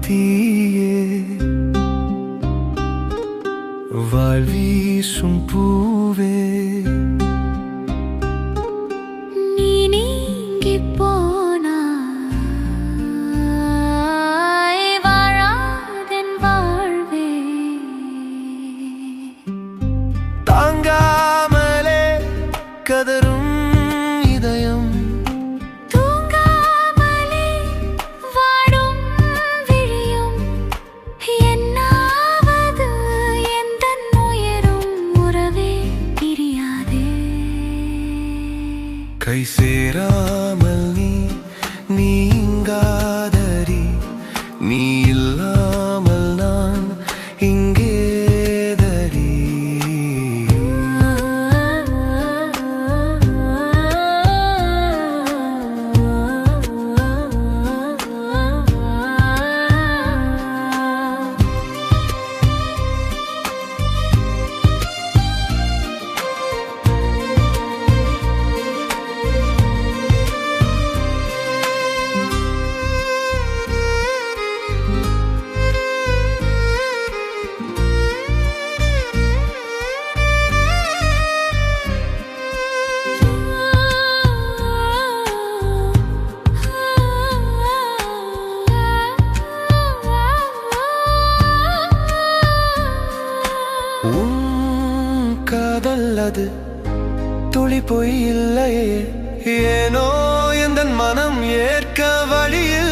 தீயே வாழ்வீசும் பூவே நீ நீங்கி போனாய் வாழாதென் வாழ்வே தாங்காமலே கதரும் இதயம் தூங்காமலே வாடும் விழியும் என்னாவது எந்தன் உயரும் உறவே பிரியாதே கை சேராமல் நீங்காதடி நீ இல்லாமல் நான் இங்கேதடி காதல்லது துளி பொய் இல்லையே ஏனோ எந்தன் மனம் ஏற்க வழியில்